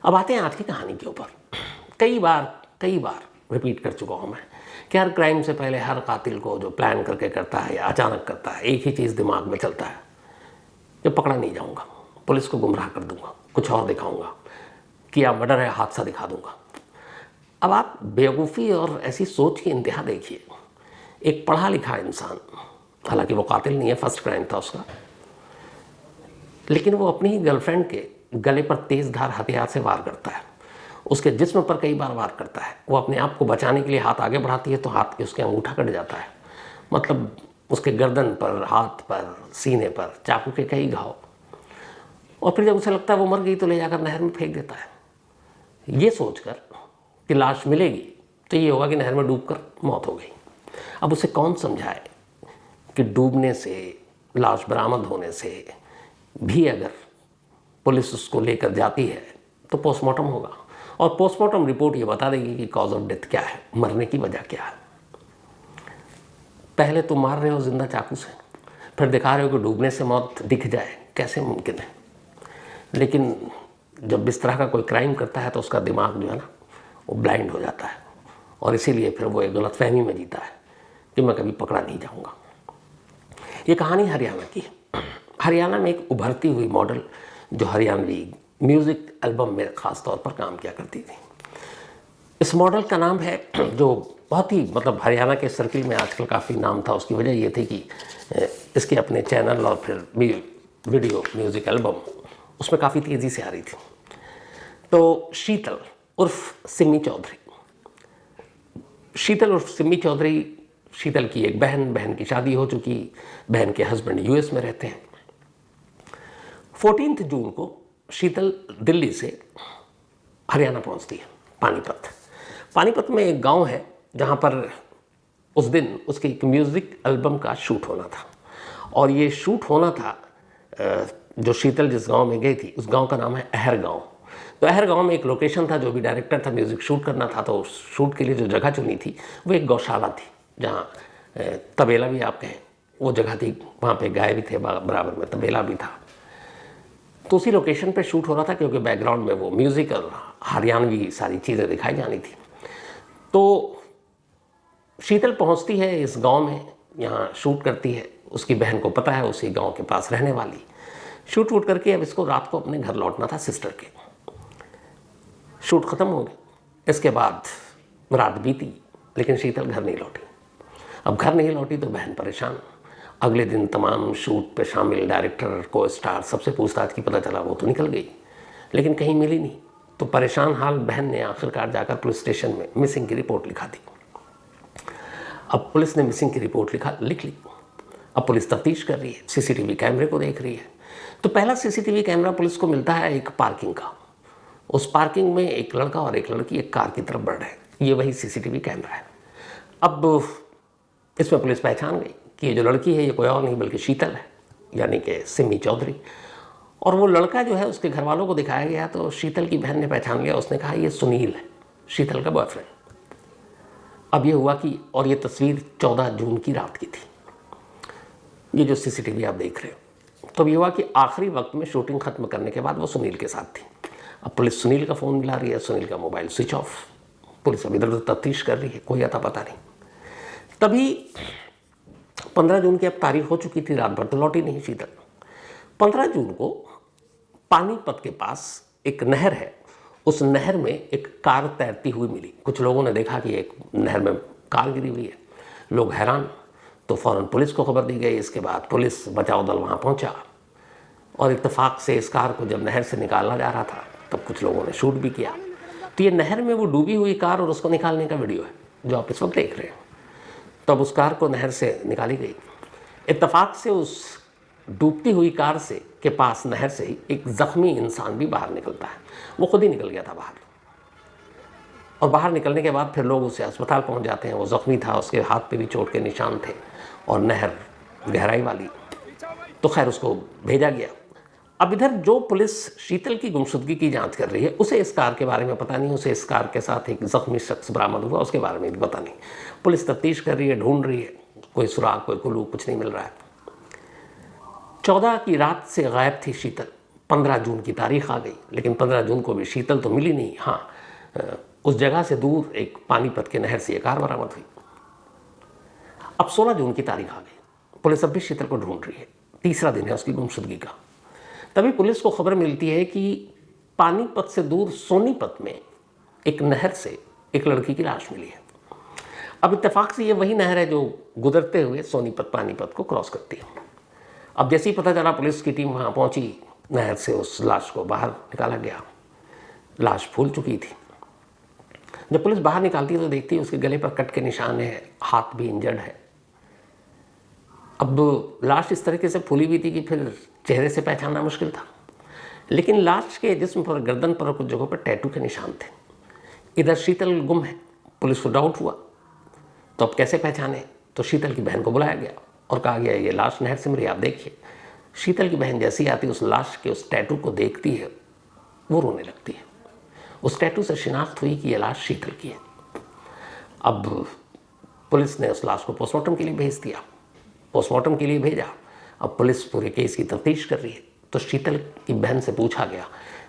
अब आते हैं आज की कहानी के ऊपर। कई बार रिपीट कर चुका हूँ मैं कि हर क्राइम से पहले हर कातिल को जो प्लान करके करता है या अचानक करता है, एक ही चीज़ दिमाग में चलता है, जब पकड़ा नहीं जाऊँगा, पुलिस को गुमराह कर दूंगा, कुछ और दिखाऊंगा, किया मर्डर है, हादसा दिखा दूंगा। अब आप बेवकूफ़ी और ऐसी सोच की इंतहा देखिए। एक पढ़ा लिखा इंसान, हालांकि वो कातिल नहीं है, फर्स्ट क्राइम था उसका, लेकिन वो अपनी ही गर्लफ्रेंड के गले पर तेज धार हथियार से वार करता है, उसके जिस्म पर कई बार वार करता है। वो अपने आप को बचाने के लिए हाथ आगे बढ़ाती है तो हाथ के उसके अंगूठा कट जाता है, मतलब उसके गर्दन पर, हाथ पर, सीने पर चाकू के कई घाव। और फिर जब उसे लगता है वो मर गई तो ले जाकर नहर में फेंक देता है, ये सोचकर कि लाश मिलेगी तो ये होगा कि नहर में डूबकर मौत हो गई। अब उसे कौन समझाए कि डूबने से, लाश बरामद होने से भी अगर पुलिस उसको लेकर जाती है तो पोस्टमार्टम होगा और पोस्टमार्टम रिपोर्ट ये बता देगी कि कॉज ऑफ डेथ क्या है, मरने की वजह क्या है। पहले तो मार रहे हो जिंदा चाकू से, फिर दिखा रहे हो कि डूबने से मौत दिख जाए, कैसे मुमकिन है। लेकिन जब इस तरह का कोई क्राइम करता है तो उसका दिमाग जो है ना वो ब्लाइंड हो जाता है और इसीलिए फिर वो एक गलतफहमी में जीता है कि मैं कभी पकड़ा नहीं जाऊंगा। ये कहानी हरियाणा की है। हरियाणा में एक उभरती हुई मॉडल जो हरियाणवी म्यूज़िक एल्बम में ख़ास तौर पर काम किया करती थी। इस मॉडल का नाम है, जो बहुत ही मतलब हरियाणा के सर्किल में आजकल काफ़ी नाम था, उसकी वजह ये थी कि इसके अपने चैनल और फिर वीडियो म्यूज़िक एल्बम उसमें काफ़ी तेज़ी से आ रही थी। तो शीतल उर्फ सिमी चौधरी, शीतल उर्फ सिमी चौधरी, शीतल की एक बहन की शादी हो चुकी, बहन के हस्बैंड यूएस में रहते हैं। 14 जून को शीतल दिल्ली से हरियाणा पहुंचती है, पानीपत में एक गांव है जहां पर उस दिन उसके एक म्यूज़िक एल्बम का शूट होना था। और ये शूट होना था, जो शीतल जिस गांव में गई थी उस गांव का नाम है अहर गांव। तो अहर गांव में एक लोकेशन था, जो भी डायरेक्टर था, म्यूज़िक शूट करना था, तो शूट के लिए जो जगह चुनी थी वो एक गौशाला थी, जहाँ तबेला भी आप कहें वो जगह थी, वहाँ पे गाय भी थे, बराबर में तबेला भी था। तो उसी लोकेशन पे शूट हो रहा था क्योंकि बैकग्राउंड में वो म्यूज़िक और हरियाणवी सारी चीज़ें दिखाई जानी थी। तो शीतल पहुंचती है इस गांव में, यहाँ शूट करती है। उसकी बहन को पता है उसी गांव के पास रहने वाली, शूट वूट करके अब इसको रात को अपने घर लौटना था सिस्टर के। शूट ख़त्म हो गया, इसके बाद रात बीती लेकिन शीतल घर नहीं लौटी। अब घर नहीं लौटी तो बहन परेशान। अगले दिन तमाम शूट पे शामिल डायरेक्टर, को स्टार सबसे पूछताछ की, पता चला वो तो निकल गई लेकिन कहीं मिली नहीं। तो परेशान हाल बहन ने आखिरकार जाकर पुलिस स्टेशन में मिसिंग की रिपोर्ट लिखा दी। अब पुलिस ने मिसिंग की रिपोर्ट लिख ली। अब पुलिस तफ्तीश कर रही है, सीसीटीवी कैमरे को देख रही है। तो पहला सीसीटीवी कैमरा पुलिस को मिलता है एक पार्किंग का। उस पार्किंग में एक लड़का और एक लड़की एक कार की तरफ बढ़ रहे हैं, ये वही सीसीटीवी कैमरा है। अब इसमें पुलिस पहचान गई कि ये जो लड़की है ये कोई और नहीं बल्कि शीतल है, यानी कि सिमी चौधरी। और वो लड़का जो है उसके घर वालों को दिखाया गया तो शीतल की बहन ने पहचान लिया, उसने कहा ये सुनील है, शीतल का बॉयफ्रेंड। अब ये हुआ कि, और ये तस्वीर 14 जून की रात की थी, ये जो सीसीटीवी आप देख रहे हो। तो ये हुआ कि आखिरी वक्त में शूटिंग खत्म करने के बाद वो सुनील के साथ थी। अब पुलिस सुनील का फ़ोन मिला रही है, सुनील का मोबाइल स्विच ऑफ। पुलिस अब इधर उधर तफ्तीश कर रही है, कोई अता पता नहीं। तभी 15 जून की अब तारीख हो चुकी थी, रात भर तो लौटी नहीं शीतल। 15 जून को पानीपत के पास एक नहर है, उस नहर में एक कार तैरती हुई मिली। कुछ लोगों ने देखा कि एक नहर में कार गिरी हुई है, लोग हैरान, तो फ़ौरन पुलिस को खबर दी गई। इसके बाद पुलिस बचाव दल वहाँ पहुँचा और इत्तेफाक से इस कार को जब नहर से निकालना जा रहा था तब कुछ लोगों ने शूट भी किया। तो ये नहर में वो डूबी हुई कार और उसको निकालने का वीडियो है जो आप इस वक्त देख रहे हैं। तब उस कार को नहर से निकाली गई। इत्तेफाक से उस डूबती हुई कार से के पास नहर से ही एक ज़ख्मी इंसान भी बाहर निकलता है। वो खुद ही निकल गया था बाहर, और बाहर निकलने के बाद फिर लोग उसे अस्पताल पहुंच जाते हैं। वो ज़ख्मी था, उसके हाथ पे भी चोट के निशान थे और नहर गहराई वाली, तो खैर उसको भेजा गया। अब इधर जो पुलिस शीतल की गुमशुदगी की जांच कर रही है, उसे इस कार के बारे में पता नहीं, उसे इस कार के साथ एक ज़ख्मी शख्स बरामद हुआ उसके बारे में भी पता नहीं। पुलिस तफ्तीश कर रही है, ढूंढ रही है, कोई सुराग, कोई कुलू, कुछ नहीं मिल रहा है। 14 की रात से गायब थी शीतल। 15 जून की तारीख आ गई, लेकिन 15 जून को भी शीतल तो मिली नहीं। हाँ, उस जगह से दूर एक पानीपत के नहर से एक कार बरामद हुई। अब 16 जून की तारीख आ गई, पुलिस अब भी शीतल को ढूंढ रही है। तीसरा दिन है उसकी गुमशुदगी का। तभी पुलिस को खबर मिलती है कि पानीपत से दूर सोनीपत में एक नहर से एक लड़की की लाश मिली है। अब इत्तेफाक से ये वही नहर है जो गुजरते हुए सोनीपत पानीपत को क्रॉस करती है। अब जैसे ही पता चला, पुलिस की टीम वहाँ पहुँची, नहर से उस लाश को बाहर निकाला गया। लाश फूल चुकी थी। जब पुलिस बाहर निकालती है तो देखती है उसके गले पर कट के निशान है, हाथ भी इंजर्ड है। अब लाश इस तरीके से फूली हुई थी कि फिर चेहरे से पहचानना मुश्किल था, लेकिन लाश के जिस्म पर, गर्दन पर, कुछ जगहों पर टैटू के निशान थे। इधर शीतल गुम है। पुलिस को डाउट हुआ तो अब कैसे पहचाने, तो शीतल की बहन को बुलाया गया और कहा गया ये लाश नहर से मिली, आप देखिए। शीतल की बहन जैसी आती उस लाश के उस टैटू को देखती है, वो रोने लगती है। उस टैटू से शिनाख्त हुई कि यह लाश शीतल की है। अब पुलिस ने उस लाश को पोस्टमार्टम के लिए भेज दिया। पोस्टमार्टम के लिए भेजा। अब पुलिस पूरे केस की तफ्तीश कर रही है। तो शीतल की बहन से पूछा गया,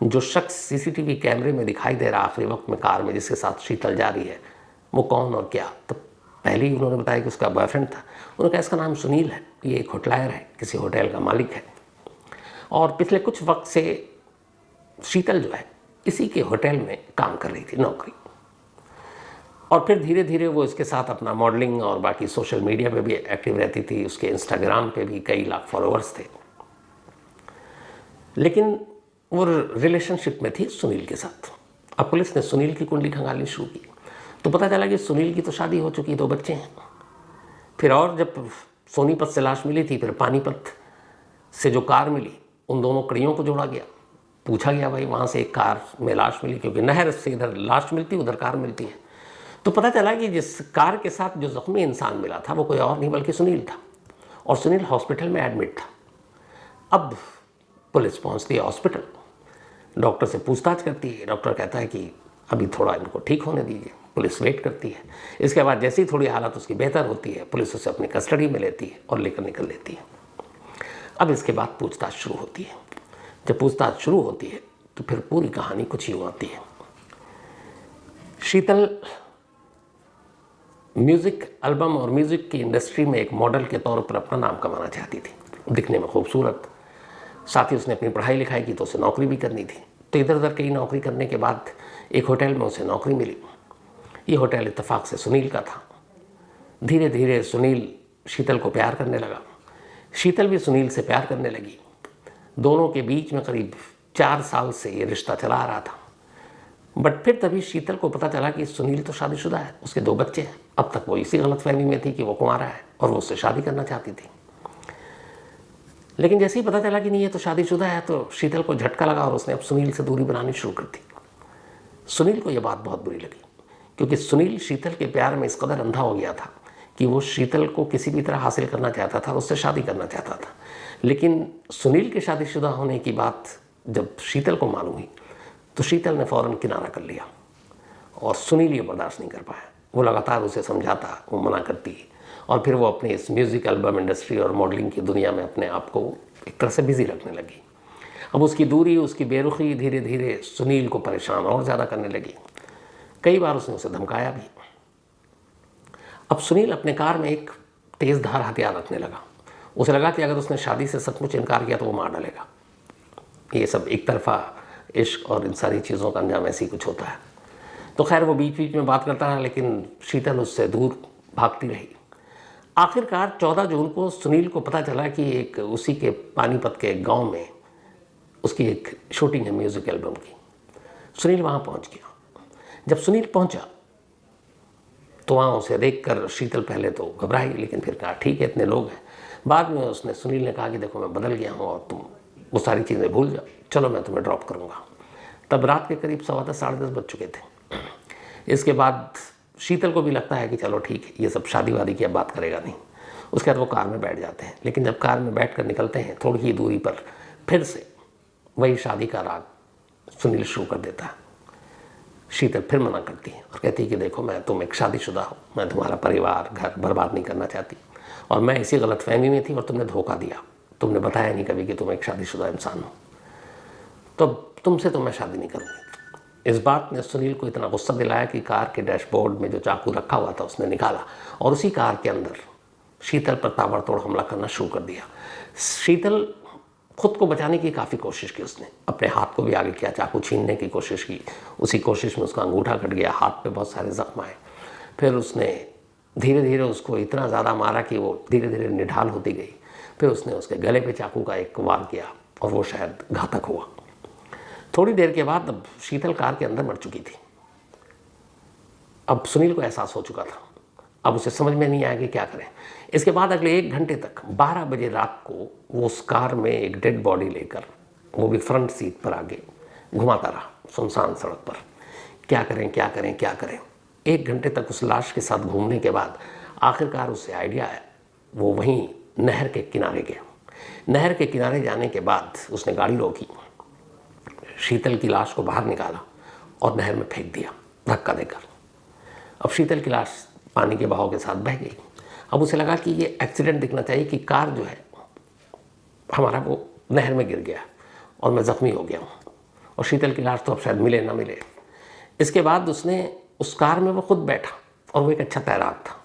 जो शख्स सीसीटीवी कैमरे में दिखाई दे रहा आखिरी वक्त में कार में जिसके साथ शीतल जा रही है, वो कौन और क्या? तो पहले ही उन्होंने बताया कि उसका बॉयफ्रेंड था। उन्होंने कहा इसका नाम सुनील है, ये एक होटलायर है, किसी होटल का मालिक है, और पिछले कुछ वक्त से शीतल जो है इसी के होटल में काम कर रही थी, नौकरी। और फिर धीरे धीरे वो इसके साथ अपना मॉडलिंग और बाकी सोशल मीडिया पे भी एक्टिव रहती थी। उसके इंस्टाग्राम पे भी कई लाख फॉलोअर्स थे, लेकिन वो रिलेशनशिप में थी सुनील के साथ। अब पुलिस ने सुनील की कुंडली खंगालनी शुरू की तो पता चला कि सुनील की तो शादी हो चुकी, 2 बच्चे हैं। फिर और जब सोनीपत से लाश मिली थी, फिर पानीपत से जो कार मिली, उन दोनों कड़ियों को जोड़ा गया। पूछा गया भाई वहाँ से एक कार में लाश मिली, क्योंकि नहर से इधर लाश मिलती उधर कार मिलती है। तो पता चला कि जिस कार के साथ जो जख्मी इंसान मिला था वो कोई और नहीं बल्कि सुनील था, और सुनील हॉस्पिटल में एडमिट था। अब पुलिस पहुंचती है हॉस्पिटल, डॉक्टर से पूछताछ करती है। डॉक्टर कहता है कि अभी थोड़ा इनको ठीक होने दीजिए। पुलिस वेट करती है। इसके बाद जैसे ही थोड़ी हालत उसकी बेहतर होती है, पुलिस उसे अपनी कस्टडी में लेती है और लेकर निकल लेती है। अब इसके बाद पूछताछ शुरू होती है। जब पूछताछ शुरू होती है तो फिर पूरी कहानी कुछ यूँ आती है। शीतल म्यूज़िक एल्बम और म्यूज़िक की इंडस्ट्री में एक मॉडल के तौर पर अपना नाम कमाना चाहती थी। दिखने में खूबसूरत, साथ ही उसने अपनी पढ़ाई लिखाई की तो उसे नौकरी भी करनी थी। तो इधर उधर कई नौकरी करने के बाद एक होटल में उसे नौकरी मिली। ये होटल इत्तेफाक से सुनील का था। धीरे धीरे सुनील शीतल को प्यार करने लगा, शीतल भी सुनील से प्यार करने लगी। दोनों के बीच में करीब 4 साल से ये रिश्ता चला आ रहा था। बट फिर तभी शीतल को पता चला कि सुनील तो शादीशुदा है, उसके 2 बच्चे हैं। अब तक वो इसी गलतफहमी में थी कि वो कुंवारा है और वो उससे शादी करना चाहती थी। लेकिन जैसे ही पता चला कि नहीं ये तो शादीशुदा है, तो शीतल को झटका लगा और उसने अब सुनील से दूरी बनानी शुरू कर दी। सुनील को यह बात बहुत बुरी लगी, क्योंकि सुनील शीतल के प्यार में इस कदर अंधा हो गया था कि वो शीतल को किसी भी तरह हासिल करना चाहता था और उससे शादी करना चाहता था। लेकिन सुनील के शादीशुदा होने की बात जब शीतल को मालूम हुई तो शीतल ने फ़ौरन किनारा कर लिया, और सुनील ये बर्दाश्त नहीं कर पाया। वो लगातार उसे समझाता, वो मना करती, और फिर वो अपने इस म्यूज़िक एल्बम इंडस्ट्री और मॉडलिंग की दुनिया में अपने आप को एक तरह से बिजी रखने लगी। अब उसकी दूरी, उसकी बेरुखी धीरे धीरे सुनील को परेशान और ज़्यादा करने लगी। कई बार उसने उसे धमकाया भी। अब सुनील अपने कार में एक तेज़ धार हथियार रखने लगा। उसे लगा कि अगर उसने शादी से सचमुच इनकार किया तो वो मार डालेगा। ये सब एक तरफा इश्क और इन सारी चीज़ों का अंजाम ऐसे ही कुछ होता है। तो खैर वो बीच बीच में बात करता रहा, लेकिन शीतल उससे दूर भागती रही। आखिरकार 14 जून को सुनील को पता चला कि एक उसी के पानीपत के गांव में उसकी एक शूटिंग है म्यूज़िक एल्बम की। सुनील वहाँ पहुँच गया। जब सुनील पहुँचा तो वहाँ उसे देखकर शीतल पहले तो घबराई, लेकिन फिर कहा ठीक है, इतने लोग हैं। बाद में उसने सुनील ने कहा कि देखो मैं बदल गया हूँ और तुम वो सारी चीज़ें भूल जाओ, चलो मैं तुम्हें ड्रॉप करूँगा। तब रात के करीब 10:15 साढ़े 10 बज चुके थे। इसके बाद शीतल को भी लगता है कि चलो ठीक है, ये सब शादी वादी की अब बात करेगा नहीं। उसके बाद वो कार में बैठ जाते हैं। लेकिन जब कार में बैठ कर निकलते हैं, थोड़ी ही दूरी पर फिर से वही शादी का राग सुनील शुरू कर देता है। शीतल फिर मना करती है और कहती है कि देखो मैं तुम एक शादीशुदा हो, मैं तुम्हारा परिवार घर बर्बाद नहीं करना चाहती, और मैं इसी गलतफहमी में थी और तुमने धोखा दिया, तुमने बताया नहीं कभी कि तुम एक शादीशुदा इंसान हो। तो तुमसे तो मैं शादी नहीं करूँगी। इस बात ने सुनील को इतना गुस्सा दिलाया कि कार के डैशबोर्ड में जो चाकू रखा हुआ था उसने निकाला और उसी कार के अंदर शीतल पर ताबड़तोड़ हमला करना शुरू कर दिया। शीतल खुद को बचाने की काफ़ी कोशिश की, उसने अपने हाथ को भी आगे किया, चाकू छीनने की कोशिश की। उसी कोशिश में उसका अंगूठा कट गया, हाथ पे बहुत सारे जख्म आए। फिर उसने धीरे धीरे उसको इतना ज़्यादा मारा कि वो धीरे धीरे निढाल होती गई। फिर उसने उसके गले पे चाकू का एक वार किया और वो शायद घातक हुआ। थोड़ी देर के बाद अब शीतल कार के अंदर मर चुकी थी। अब सुनील को एहसास हो चुका था, अब उसे समझ में नहीं आया कि क्या करें। इसके बाद अगले 1 घंटे तक 12 बजे रात को वो उस कार में एक डेड बॉडी लेकर, वो भी फ्रंट सीट पर आगे, घुमाता रहा सुनसान सड़क पर। क्या करें क्या करें क्या करें। 1 घंटे तक उस लाश के साथ घूमने के बाद आखिरकार उसे आइडिया आया। वो वहीं नहर के किनारे गया। नहर के किनारे जाने के बाद उसने गाड़ी रोकी, शीतल की लाश को बाहर निकाला और नहर में फेंक दिया धक्का देकर। अब शीतल की लाश पानी के बहाव के साथ बह गई। अब उसे लगा कि ये एक्सीडेंट दिखना चाहिए कि कार जो है हमारा वो नहर में गिर गया और मैं ज़ख्मी हो गया हूँ और शीतल की लाश तो अब शायद मिले ना मिले। इसके बाद उसने उस कार में वो खुद बैठा और वो एक अच्छा तैराक था,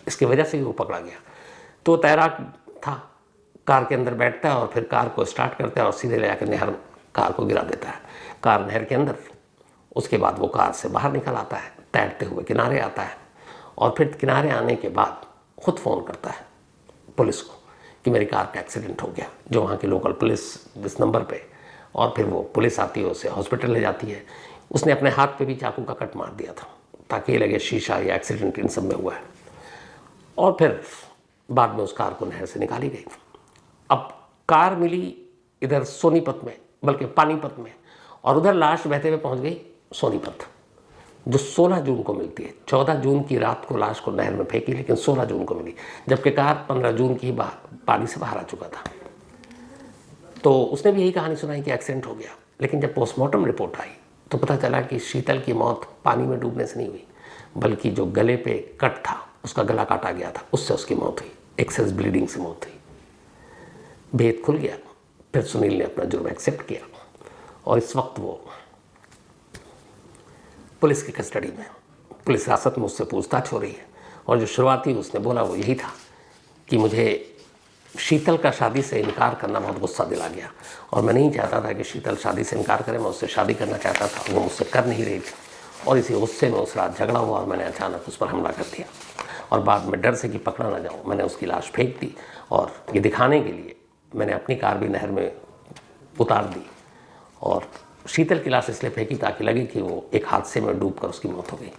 इसकी वजह से ही वो पकड़ा गया। तो तैराक था, कार के अंदर बैठता है और फिर कार को स्टार्ट करता है और सीधे ले जाकर नहर कार को गिरा देता है। कार नहर के अंदर, उसके बाद वो कार से बाहर निकल आता है, तैरते हुए किनारे आता है और फिर किनारे आने के बाद खुद फ़ोन करता है पुलिस को कि मेरी कार का एक्सीडेंट हो गया, जो वहाँ की लोकल पुलिस इस नंबर पे, और फिर वो पुलिस आती है, उसे हॉस्पिटल ले जाती है। उसने अपने हाथ पे भी चाकू का कट मार दिया था ताकि ये लगे शीशा या एक्सीडेंट इन सब में हुआ है। और फिर बाद में उस कार को नहर से निकाली गई। अब कार मिली इधर सोनीपत में, बल्कि पानीपत में, और उधर लाश बहते हुए पहुँच गई सोनीपत, जो 16 जून को मिलती है। 14 जून की रात को लाश को नहर में फेंकी, लेकिन 16 जून को मिली, जबकि कार 15 जून की पानी से बाहर आ चुका था। तो उसने भी यही कहानी सुनाई कि एक्सीडेंट हो गया। लेकिन जब पोस्टमार्टम रिपोर्ट आई तो पता चला कि शीतल की मौत पानी में डूबने से नहीं हुई, बल्कि जो गले पे कट था, उसका गला काटा गया था, उससे उसकी मौत हुई, एक्सेस ब्लीडिंग से मौत हुई। भेद खुल गया। फिर सुनील ने अपना जुर्म एक्सेप्ट किया और इस वक्त वो पुलिस की कस्टडी में, पुलिस हिरासत में उससे पूछताछ हो रही है। और जो शुरुआती उसने बोला वो यही था कि मुझे शीतल का शादी से इनकार करना बहुत गुस्सा दिला गया और मैं नहीं चाहता था कि शीतल शादी से इनकार करे। मैं उससे शादी करना चाहता था, वो मुझसे कर नहीं रही थी और इसी गुस्से में उस रात झगड़ा हुआ और मैंने अचानक उस पर हमला कर दिया। और बाद में डर से कि पकड़ा ना जाऊँ, मैंने उसकी लाश फेंक दी और ये दिखाने के लिए मैंने अपनी कार भी नहर में उतार दी और शीतल की लाश इसलिए फेंकी ताकि लगे कि वो एक हादसे में डूबकर उसकी मौत हो गई।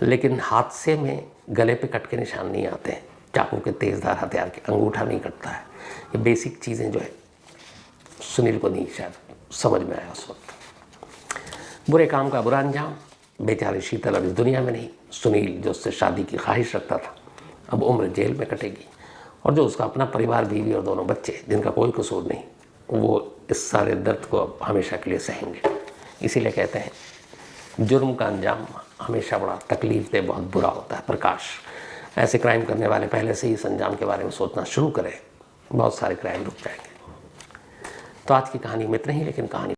लेकिन हादसे में गले पे कट के निशान नहीं आते हैं, चाकू के तेज़धार हथियार के, अंगूठा नहीं कटता है। ये बेसिक चीज़ें जो है सुनील को नहीं शायद समझ में आया उस वक्त। बुरे काम का बुरा अंजाम। बेचारी शीतल अब इस दुनिया में नहीं, सुनील जो उससे शादी की ख्वाहिश रखता था अब उम्र जेल में कटेगी और जो उसका अपना परिवार, बीवी और दोनों बच्चे जिनका कोई कसूर नहीं, वो इस सारे दर्द को अब हमेशा के लिए सहेंगे। इसीलिए कहते हैं जुर्म का अंजाम हमेशा बड़ा तकलीफदेह, बहुत बुरा होता है। प्रकाश, ऐसे क्राइम करने वाले पहले से ही इस अंजाम के बारे में सोचना शुरू करें, बहुत सारे क्राइम रुक जाएंगे। तो आज की कहानी में इतना ही, लेकिन कहानी